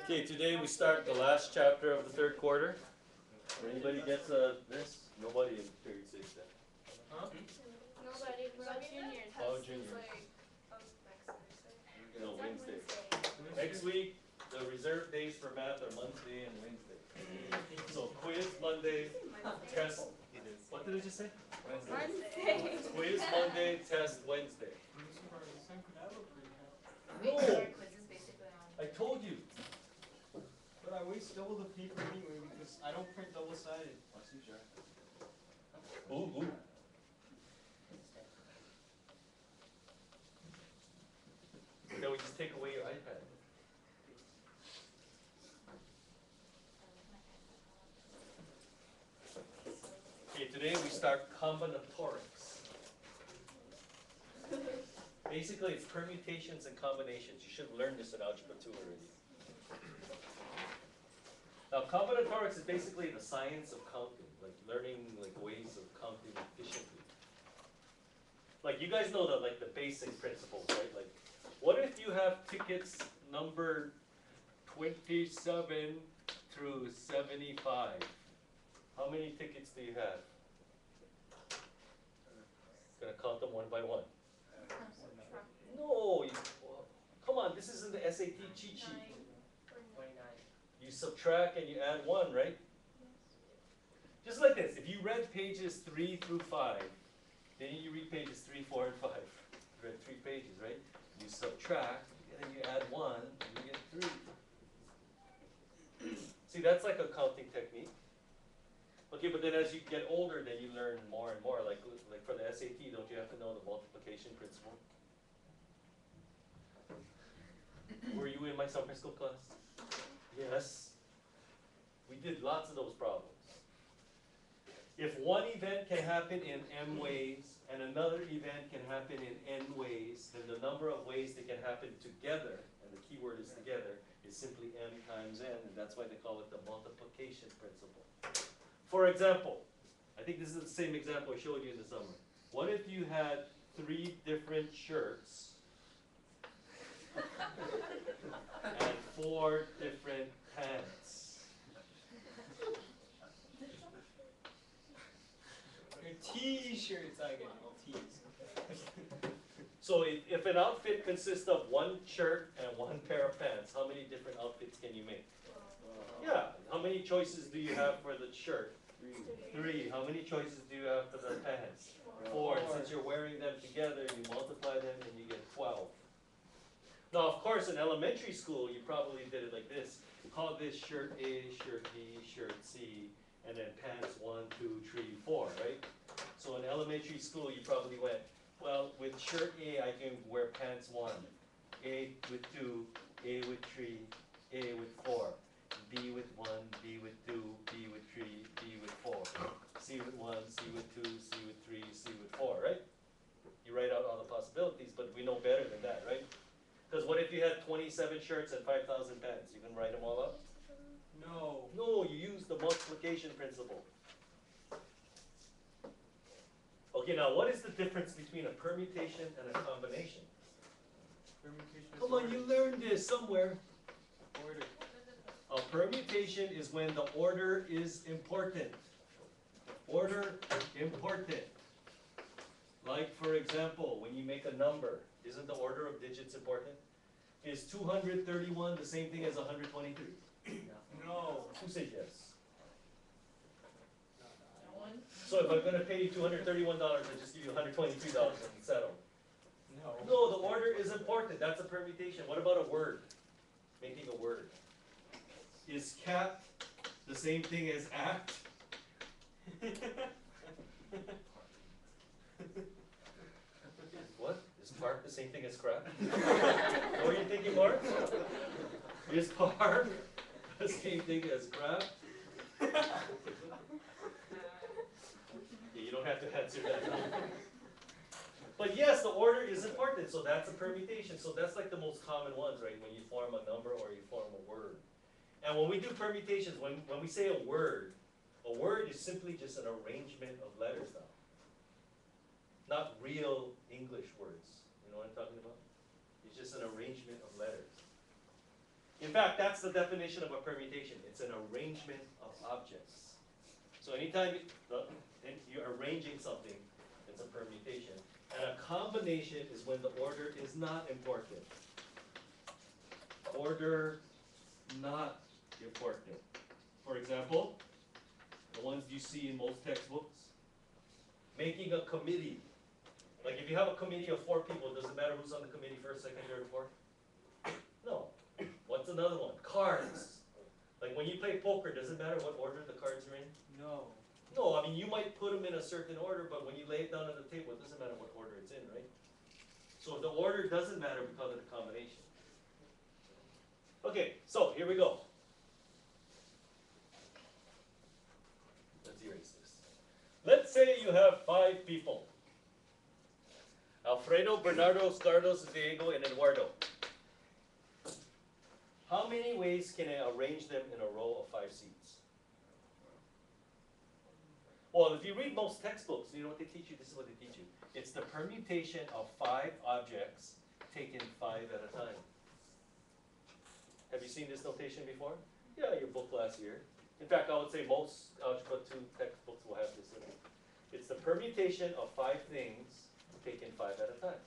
Okay, today we start the last chapter of the third quarter. Anybody gets this? Nobody in period 6 then. Huh? Nobody, but juniors. Oh, juniors. No, Wednesday. Next week, the reserve days for math are Monday and Wednesday. So quiz Monday, test. What did I just say? Wednesday. Quiz Monday, test Wednesday. No. No, I told you. But I waste double the paper anyway because I don't print double-sided. Ooh. Then we just take away your iPad. Okay, today we start combinatorics. Basically, it's permutations and combinations. You should have learned this in Algebra 2 already. Now, combinatorics is basically the science of counting, like learning like ways of counting efficiently. Like you guys know the basic principles, right? Like, what if you have tickets numbered 27 through 75? How many tickets do you have? Gonna count them one by one. No, come on, this isn't the SAT cheat sheet. 29. You subtract and you add 1, right? Just like this, if you read pages 3 through 5, then you read pages 3, 4, and 5. You read 3 pages, right? You subtract, and then you add 1, and you get 3. See, that's like a counting technique. Okay, but then as you get older, then you learn more and more. Like for the SAT, don't you have to know the multiplication principle? Were you in my summer school class? Yes. We did lots of those problems. If one event can happen in m ways and another event can happen in n ways, then the number of ways they can happen together, and the key word is together, is simply m times n, and that's why they call it the multiplication principle. For example, I think this is the same example I showed you in the summer. What if you had 3 different shirts and 4 different pants? Your T-shirts, I get all T's. So if an outfit consists of 1 shirt and 1 pair of pants, how many different outfits can you make? Yeah. How many choices do you have for the shirt? 3. How many choices do you have for the pants? 4. And since you're wearing them together, you multiply them and you get 12. Now, of course, in elementary school, you probably did it like this. Call this shirt A, shirt B, shirt C, and then pants 1, 2, 3, 4, right? So in elementary school, you probably went, well, with shirt A, I can wear pants 1, A with 2, A with 3, A with 4. B with 1, B with 2, B with 3, B with 4. C with 1, C with 2, C with 3, C with 4, right? You write out all the possibilities, but we know better than that, right? Because what if you had 27 shirts and 5,000 pants? You can write them all up? No. No, you use the multiplication principle. Okay, now what is the difference between a permutation and a combination? Permutation is Come on, you learned this somewhere. order. A permutation is when the order is important. Order important. Like, for example, when you make a number, isn't the order of digits important? Is 231 the same thing as 123? No. Who said yes? So if I'm going to pay you $231, I just give you $123 and settle. No. No, the order is important. That's a permutation. What about a word? Making a word. Is cat the same thing as act? What? Is park the same thing as crap? What were you thinking, Mark? Is park the same thing as crap? Yeah, you don't have to answer that. But yes, the order is important, so that's a permutation. So that's like the most common ones, right? When you form a number or you form a word. And when we do permutations, when we say a word is simply just an arrangement of letters now. Not real English words. know what I'm talking about? It's just an arrangement of letters. In fact, that's the definition of a permutation. It's an arrangement of objects. So anytime you're arranging something, it's a permutation. And a combination is when the order is not important. Order not important. For example, the ones you see in most textbooks. Making a committee. Like if you have a committee of 4 people, does it matter who's on the committee first, second, third, fourth? No. What's another one? Cards. Like when you play poker, does it matter what order the cards are in? No. No, I mean you might put them in a certain order, but when you lay it down on the table, it doesn't matter what order it's in, right? So the order doesn't matter because of the combination. Okay, so here we go. Let's erase this. Let's say you have 5 people. Alfredo, Bernardo, Carlos, Diego, and Eduardo. How many ways can I arrange them in a row of 5 seats? Well, if you read most textbooks, you know what they teach you? This is what they teach you. It's the permutation of 5 objects taken 5 at a time. Have you seen this notation before? Yeah, your book last year. In fact, I would say most Algebra 2 textbooks will have this in it. It's the permutation of 5 things taken 5 at a time.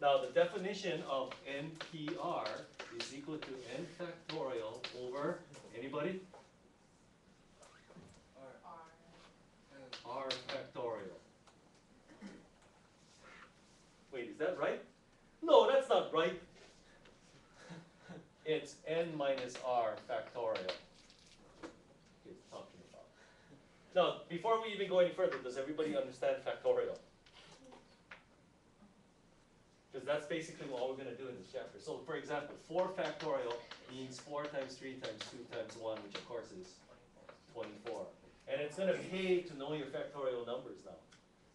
Now, the definition of NPR is equal to n factorial over, anybody? R factorial. Wait, is that right? No, that's not right. It's n minus r factorial. It's talking about. Now, before we even go any further, does everybody understand factorial? Because that's basically what we're going to do in this chapter. So, for example, 4 factorial means 4 times 3 times 2 times 1, which of course is 24. And it's going to pay to know your factorial numbers now.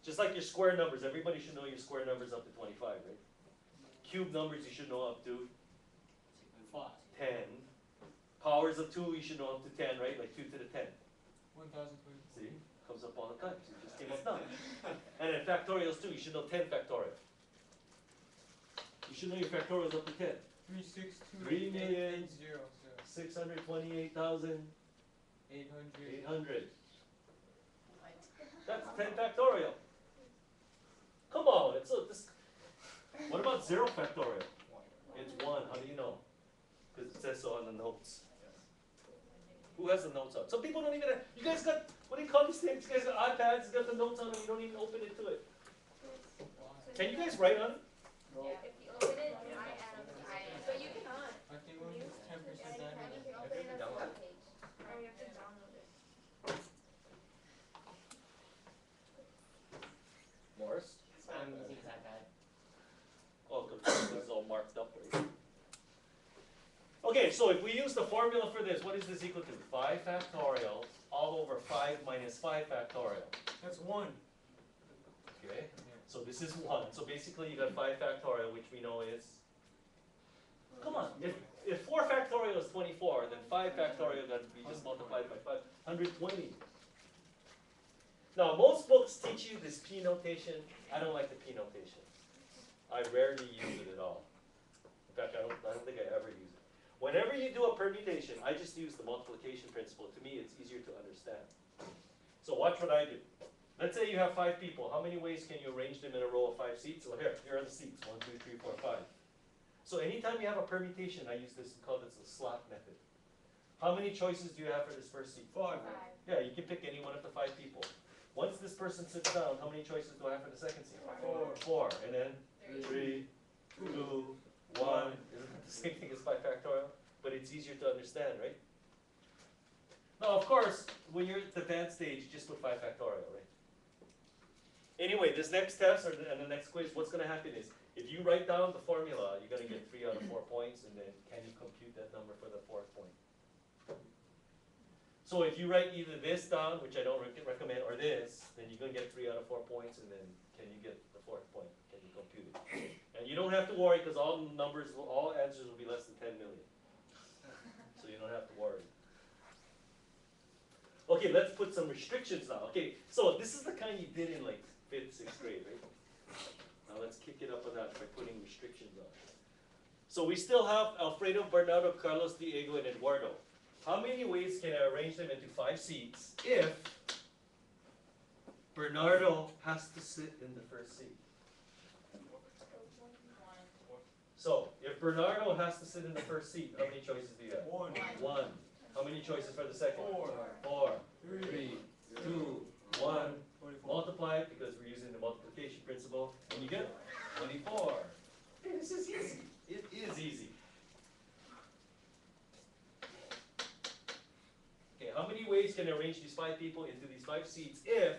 Just like your square numbers, everybody should know your square numbers up to 25, right? Cube numbers you should know up to 10. Powers of 2 you should know up to 10, right? Like 2 to the 10. 1020. See? Comes up all the time. So it just came up now. And then factorials too, you should know 10 factorial. You should know your factorials up to 10. 3,628,800. 800. That's 10 factorial. Come on, it's this. What about 0 factorial? It's 1. How do you know? Because it says so on the notes. Who has the notes on? Some people don't even have, you guys got, what do you call these things? You guys got iPads, you got the notes on them, you don't even open it to it. Can you guys write on it? No. Yeah, if you open it, I add them. But you cannot. I think we're 10% You down. can open it as a web page. Or you have to download it. Morris? I'm using his iPad. Oh, because it's all marked up, right? Okay, so if we use the formula for this, what is this equal to? 5 factorial all over 5 minus 5 factorial. That's 1. Okay, so this is 1. So basically you got 5 factorial, which we know is, come on, if 4 factorial is 24, then 5 factorial got to be just multiplied by 5, 120. Now, most books teach you this P notation. I don't like the P notation. I rarely use it at all. In fact, I don't think I ever use it. Whenever you do a permutation, I just use the multiplication principle. To me, it's easier to understand. So watch what I do. Let's say you have 5 people. How many ways can you arrange them in a row of 5 seats? Well, here are the seats. 1, 2, 3, 4, 5. So anytime you have a permutation, I use this, call this the slot method. How many choices do you have for this first seat? 5. Yeah, you can pick any one of the 5 people. Once this person sits down, how many choices do I have for the second seat? 4. And then 3, 2, 1. Isn't it the same thing as 5 factorial? But it's easier to understand, right? Now, of course, when you're at the advanced stage, you just put 5 factorial, right? Anyway, this next test and the next quiz, what's going to happen is, if you write down the formula, you're going to get 3 out of 4 points, and then can you compute that number for the 4th point? So if you write either this down, which I don't recommend, or this, then you're going to get 3 out of 4 points, and then can you get the 4th point? Can you compute it? And you don't have to worry, because all answers will be less than 10 million. So you don't have to worry. Okay, let's put some restrictions now. Okay, so this is the kind you did in like 5th, 6th grade, right? Now let's kick it up a notch by putting restrictions. options are. So we still have Alfredo, Bernardo, Carlos, Diego, and Eduardo. How many ways can I arrange them into 5 seats if Bernardo has to sit in the first seat? So, if Bernardo has to sit in the first seat, how many choices do you have? 1. 1. How many choices for the second? 4. 4. 3. 3, 2, 1. 24. Multiply it because we're using the multiplication principle, and you get 24. Hey, this is easy. It is easy. Okay, how many ways can I arrange these 5 people into these 5 seats if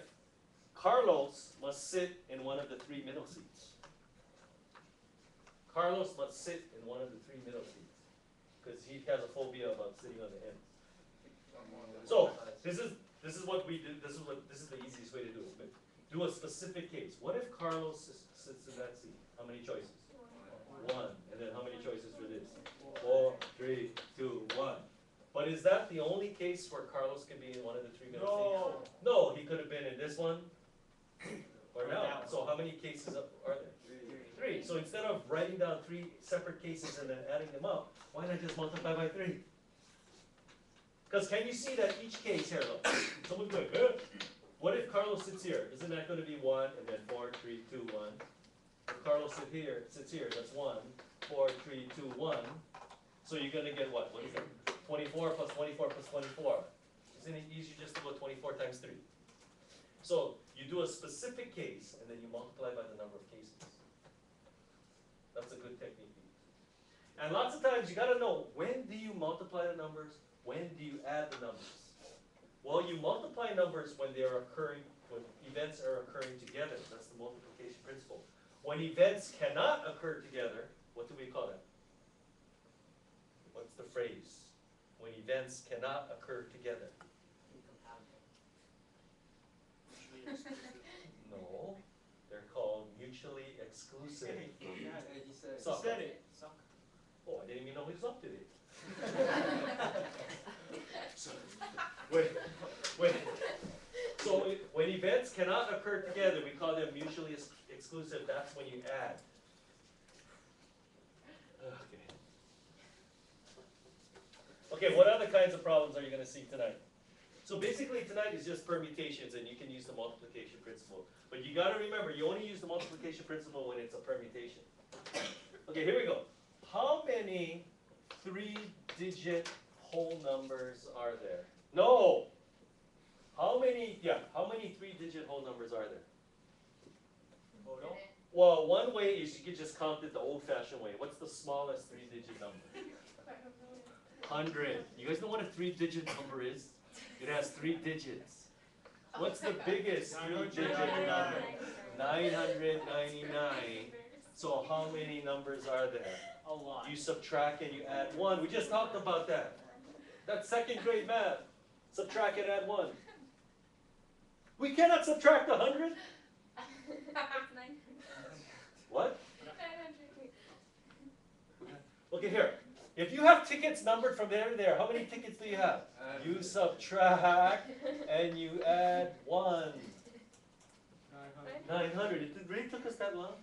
Carlos must sit in one of the 3 middle seats? Carlos must sit in one of the 3 middle seats because he has a phobia about sitting on the end. So this is what we do. This is the easiest way to do it. But do a specific case. What if Carlos sits in that seat? How many choices? 1. And then how many choices for this? 4, 3, 2, 1. But is that the only case where Carlos can be in one of the 3 middle seats? No, he could have been in this one or now. So how many cases are there? 3. So instead of writing down 3 separate cases and then adding them up, why not just multiply by 3? Because can you see that each case here, look, someone's going, what if Carlos sits here? Isn't that going to be 1 and then 4, 3, 2, 1? If Carlos sits here, that's 1, 4, 3, 2, 1. So you're going to get what? What is it? 24 plus 24 plus 24. Isn't it easier just to go 24 times 3? So you do a specific case and then you multiply by the number of cases. That's a good technique to use. And lots of times you got to know, when do you multiply the numbers? When do you add the numbers? Well, you multiply numbers when they are occurring, when events are occurring together. That's the multiplication principle. When events cannot occur together, what do we call that? What's the phrase? When events cannot occur together. No, they're called mutually exclusive. He said it. Oh, I didn't even know he was up to it. So, when events cannot occur together, we call them mutually exclusive. That's when you add. Okay, what other kinds of problems are you going to see tonight? So basically tonight is just permutations, and you can use the multiplication principle. But you got to remember, you only use the multiplication principle when it's a permutation. Okay, here we go. How many 3-digit whole numbers are there? No! How many 3-digit whole numbers are there? Well, one way is you could just count it the old-fashioned way. What's the smallest 3-digit number? 100. You guys know what a 3-digit number is? It has 3 digits. What's the biggest 3-digit number? 999. So how many numbers are there? A lot. You subtract and you add 1. We just talked about that. That's 2nd grade math. Subtract and add 1. We cannot subtract 100? What? Okay, here. If you have tickets numbered from there to there, how many tickets do you have? You subtract and you add 1. 900. It really took us that long?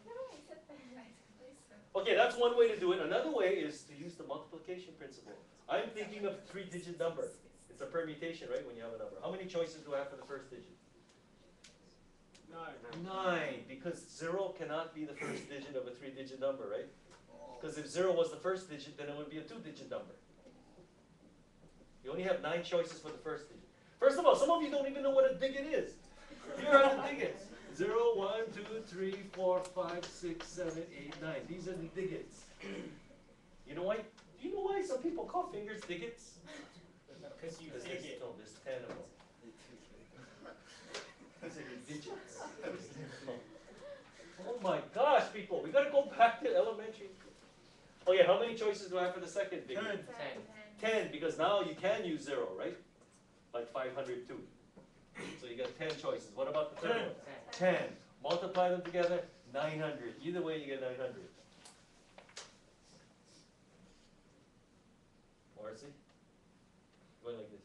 Okay, that's one way to do it. Another way is to use the multiplication principle. I'm thinking of a 3-digit number. It's a permutation, right, when you have a number. How many choices do I have for the first digit? 9, because 0 cannot be the first digit of a 3-digit number, right? Because if 0 was the first digit, then it would be a 2-digit number. You only have 9 choices for the first digit. First of all, some of you don't even know what a digit is. Here are the digits. 0, 1, 2, 3, 4, 5, 6, 7, 8, 9. These are the digits. You know why? Do you know why some people call fingers digits? Because you There's 10 of them. These are your digits. Oh my gosh, people. We got to go back to elementary. Okay, how many choices do I have for the second digit? 10, because now you can use 0, right? Like 502. So you got 10 choices. What about the third one? 10. Multiply them together, 900. Either way, you get 900. Marcy? Going like this.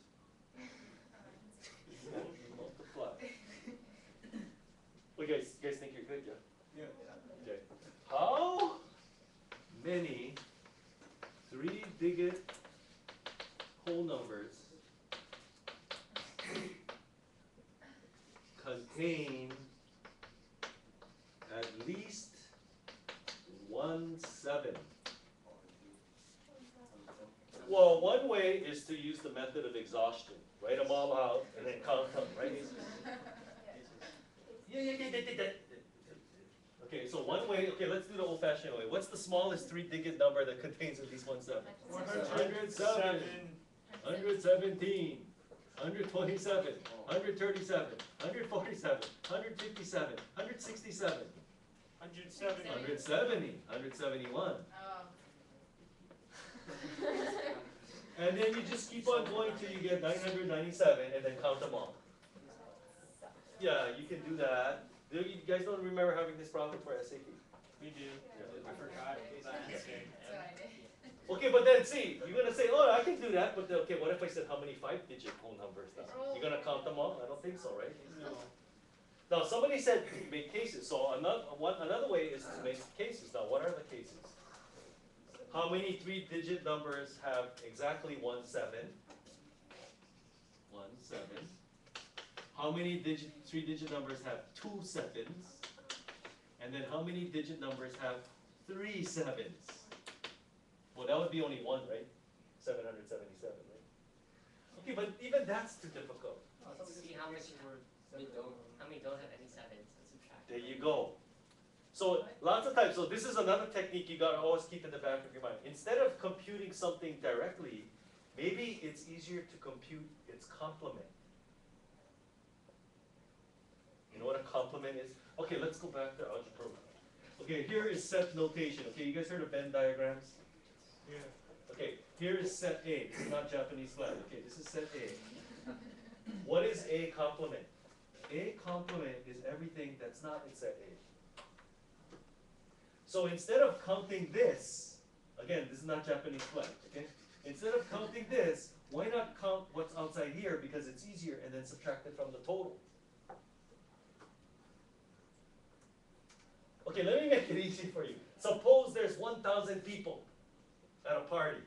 Multiply. Well, you guys think you're good, yeah? Yeah. Okay. How is to use the method of exhaustion. Write them all out and then count them, right? Yeah. Okay, so one way, okay, let's do the old-fashioned way. What's the smallest three-digit number that contains at least one seven? 107. 117, 127, 137, 147, 157, 167, 170. 170, 171. Oh. And then you just keep on going till you get 997 and then count them all. Yeah, you can do that. You guys don't remember having this problem for SAT? We do. Yeah. I forgot that. That's what I did. Okay, but then see, you're gonna say, oh, I can do that, but then, okay, what if I said how many 5-digit whole numbers now? You're gonna count them all? I don't think so, right? No. Now, somebody said make cases, so another way is to make cases. Now, what are the cases? How many 3-digit numbers have exactly 1 7? 1 7. How many 3-digit numbers have 2 sevens? And then how many digit numbers have 3 sevens? Well, that would be only one, right? 777, right? Okay, but even that's too difficult. Let's see how many don't have any sevens and subtract. There you go. So lots of times, so this is another technique you gotta always keep in the back of your mind. Instead of computing something directly, maybe it's easier to compute its complement. You know what a complement is? Okay, let's go back to algebra. Okay, here is set notation. Okay, you guys heard of Venn diagrams? Yeah. Okay, here is set A. This is not Japanese flag. Okay, this is set A. What is A complement? A complement is everything that's not in set A. So instead of counting this, again, this is not Japanese flag, okay? Instead of counting this, why not count what's outside here because it's easier and then subtract it from the total? Okay, let me make it easy for you. Suppose there's 1,000 people at a party,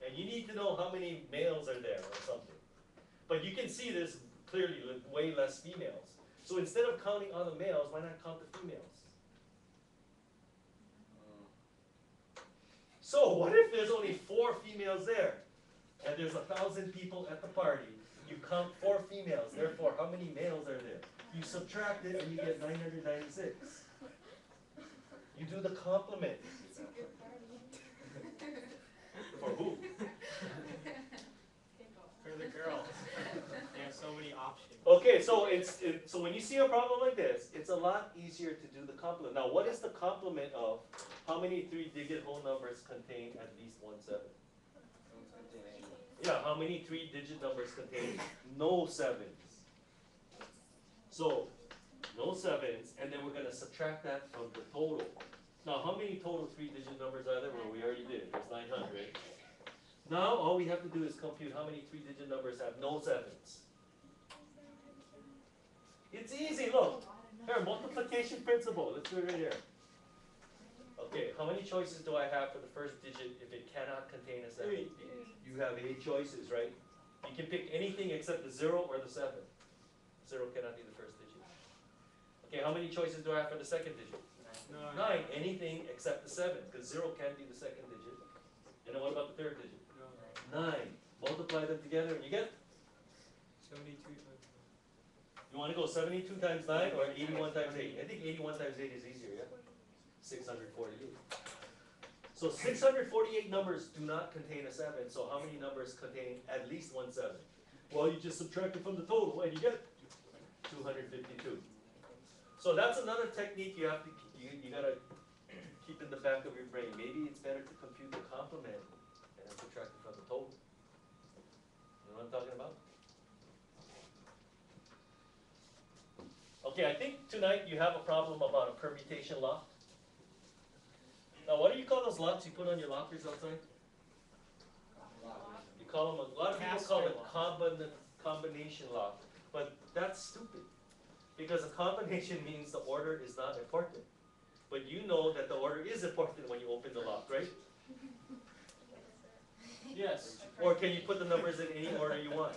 and you need to know how many males are there or something. But you can see there's clearly way less females. So instead of counting all the males, why not count the females? So what if there's only 4 females there, and there's 1,000 people at the party? You count 4 females, therefore how many males are there? You subtract it and you get 996. You do the complement. It's a good party. For who? For the girls. They have so many options. Okay, so so when you see a problem like this, it's a lot easier to do the complement. Now, what is the complement of how many 3-digit whole numbers contain at least 1 7? Yeah, how many 3-digit numbers contain no sevens? So, no sevens, and then we're going to subtract that from the total. Now, how many total 3-digit numbers are there? Well, we already did. There's 900. Now, all we have to do is compute how many 3-digit numbers have no sevens. It's easy, look. Here, multiplication principle. Let's do it right here. Okay, how many choices do I have for the first digit if it cannot contain a 7? 8. You have 8 choices, right? You can pick anything except the 0 or the 7. 0 cannot be the first digit. Okay, how many choices do I have for the second digit? 9. Anything except the 7, because 0 can't be the second digit. And then what about the third digit? 9. Multiply them together and you get? 72 times. You want to go 72 times 9 or 81 times 8? I think 81 times 8 is easier, yeah? 648. So 648 numbers do not contain a 7, so how many numbers contain at least 1 7? Well, you just subtract it from the total and you get 252. So that's another technique you have to you gotta keep in the back of your brain. Maybe it's better to compute the complement and then subtract it from the total. You know what I'm talking about? Okay, I think tonight you have a problem about a permutation lock. Now, what do you call those locks you put on your lockers outside? You call them, a lot of people call it combination lock, but that's stupid. Because a combination means the order is not important. But you know that the order is important when you open the lock, right? Yes. Or can you put the numbers in any order you want?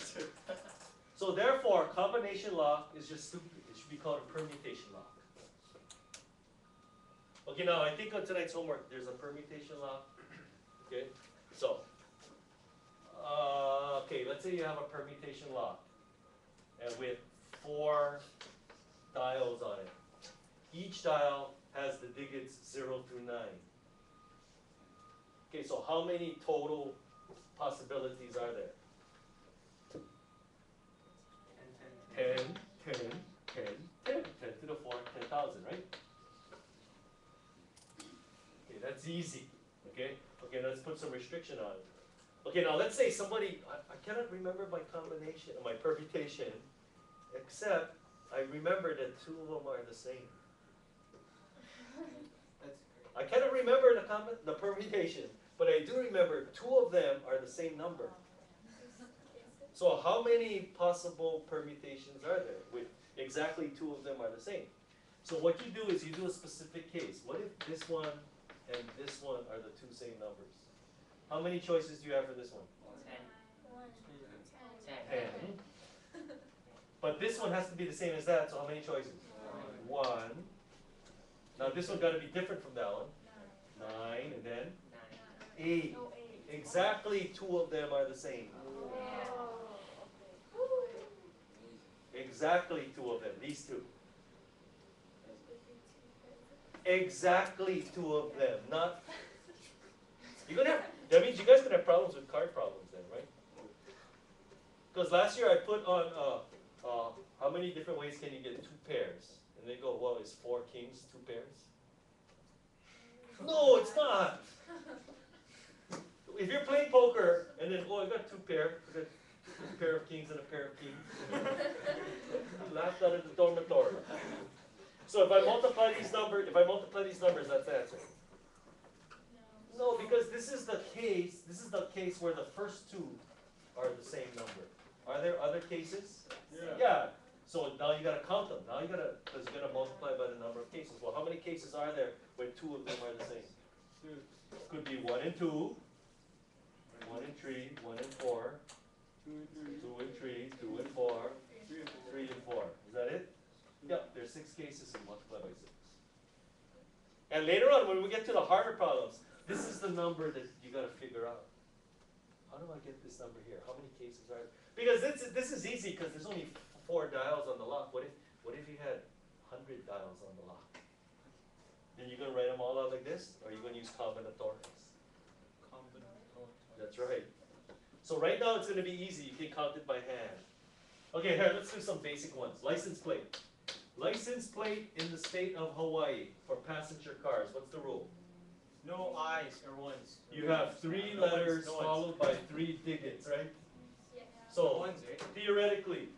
So therefore, combination lock is just stupid. It should be called a permutation lock. Okay, now I think on tonight's homework there's a permutation lock. Okay, so Okay, let's say you have a permutation lock and with 4 dials on it. Each dial has the digits 0 through 9. Okay, so how many total possibilities are there? 10, 10, 10, 10. 10 to the 4, 10,000, right? Okay, that's easy. Okay, let's put some restriction on it. Okay, now let's say somebody, I cannot remember my combination, my permutation, except I remember that 2 of them are the same. I cannot remember the permutation, but I do remember 2 of them are the same number. So how many possible permutations are there with exactly 2 of them are the same? So what you do is you do a specific case. What if this one and this one are the 2 same numbers? How many choices do you have for this one? 10. 10. But this one has to be the same as that, so how many choices? 1. Now this one got to be different from that one. 9, and then 8. Exactly 2 of them are the same. Exactly 2 of them, these 2. Exactly 2 of them, not. You're gonna have. That means you guys gonna have problems with card problems then, right? Because last year I put on how many different ways can you get 2 pairs, and they go, well, is 4 kings 2 pairs? No, it's not. If you're playing poker and then I got 2 pairs, I got a pair of kings and a pair of kings. You laughed out of the dormitory. So if I multiply these numbers, that's the answer. No, because this is the case where the first 2 are the same number. Are there other cases? Yeah. So now you gotta count them. Now because you're gonna multiply by the number of cases. Well, how many cases are there where 2 of them are the same? 2. Could be 1 and 2, 1 and 3, 1 and 4, 2 and 3, 2 and 4, 3 and 4. Is that it? Yeah, there's 6 cases and multiply by 6. And later on, when we get to the harder problems, this is the number that you got to figure out. How do I get this number here? How many cases are there? Because this is easy because there's only 4 dials on the lock. What if you had 100 dials on the lock? Then you're going to write them all out like this, or are you going to use combinatorics? That's right. So right now it's going to be easy. You can count it by hand. Okay, here, let's do some basic ones. License plate. License plate in the state of Hawaii for passenger cars. What's the rule? No I's or ones. You have 3 letters followed by 3 digits, right? So, theoretically,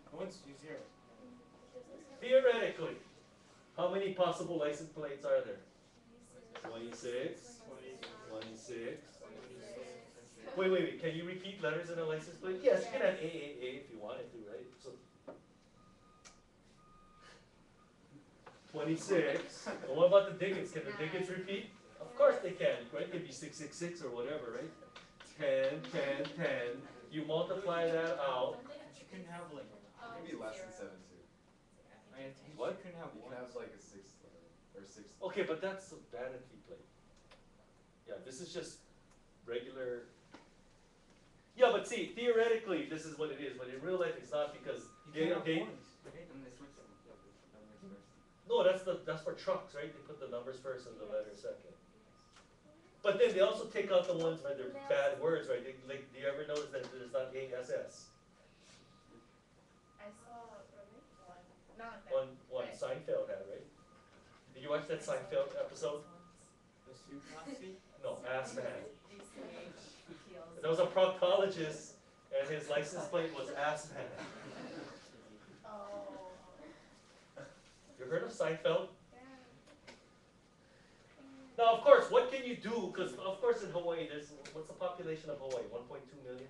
how many possible license plates are there? 26. 26. Wait. Can you repeat letters in a license plate? Yes, you can have A if you wanted to, right? So 26. And what about the digits? Can the digits repeat? Of course they can, right? It could be 666 or whatever, right? 10, 10, 10. You multiply that out. You can have like. Maybe less than 7 too. What? You can have You can have like a 6 or 6. Okay, but that's a vanity plate. Yeah, this is just regular. Yeah, but see, theoretically, this is what it is, but in real life, it's not because no, that's for trucks, right? They put the numbers first and the letters second. But then they also take out the ones where they're bad words, right? Do you ever notice that there's not ASS? I saw one. Not that. One Seinfeld had, right? Did you watch that Seinfeld episode? No, Ass Man. There was a proctologist, and his license plate was Ass Man. Oh. You heard of Seinfeld? Yeah. Now, of course, what can you do? Because, of course, in Hawaii, what's the population of Hawaii? 1.2 million?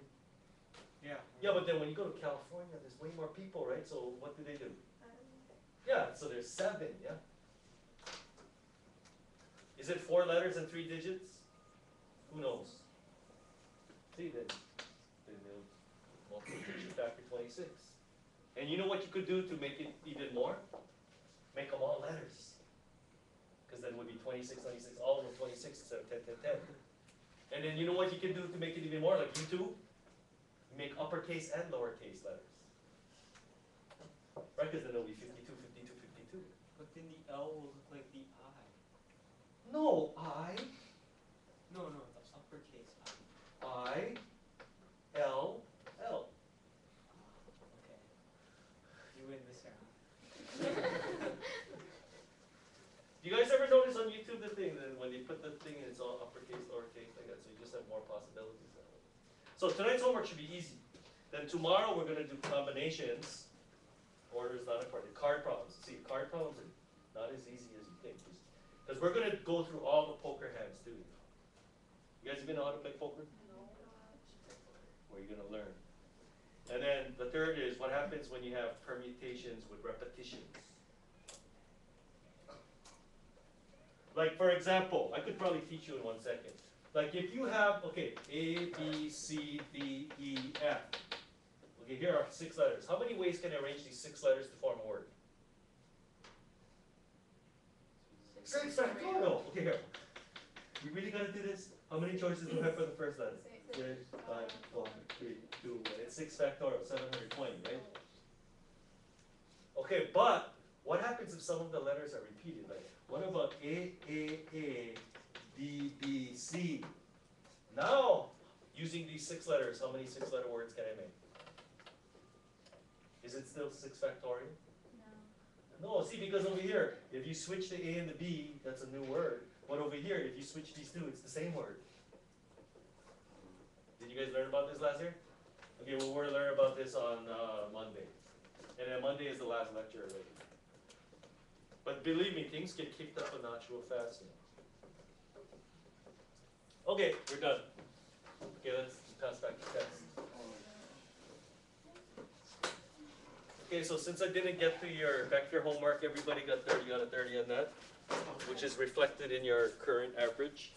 Yeah. Yeah, but then when you go to California, there's way more people, right? So what do they do? Yeah, so there's 7, yeah? Is it 4 letters and 3 digits? Who knows? See, then they'll multiplication factor 26. And you know what you could do to make it even more? Make them all letters. Because then it would be 26, 96, all of them 26 instead of 10, 10, 10. And then you know what you can do to make it even more, like YouTube? make uppercase and lowercase letters. Right, because then it'll be 52, 52, 52. But then the L will look like the I. No, I, No, the uppercase I. I, L, L. Okay. You win this round. Do you guys ever notice on YouTube the thing that when they put the thing it's all uppercase, lowercase like that, so you just have more possibilities that way. So tonight's homework should be easy. Then tomorrow we're gonna do combinations. Order is not important. Card problems. See, card problems are not as easy as you think. Because we're gonna go through all the poker hands too. You guys even know how to play poker? Where you're gonna learn. And then the third is what happens when you have permutations with repetitions. Like for example, I could probably teach you in 1 second. Like if you have, okay, A, B, C, D, E, F. Okay, here are 6 letters. How many ways can I arrange these 6 letters to form a word? 6 factorial. Okay, here. You really gotta do this? How many choices do we have for the first letter? 6, 5, 4, 3, 2, 1. It's 6 factorial, 720, right? Okay, but what happens if some of the letters are repeated? Like, what about A, D, B, C? Now, using these 6 letters, how many 6-letter words can I make? Is it still 6 factorial? No, see, because over here, if you switch the A and the B, that's a new word. But over here, if you switch these two, it's the same word. Did you guys learn about this last year? Okay, well, we're learning about this on Monday. And then Monday is the last lecture already. But believe me, things get kicked up a notch real fast now. Okay, we're done. Okay, let's pass back the test. Okay, so since I didn't get to your vector homework, everybody got 30 out of 30 on that, which is reflected in your current average.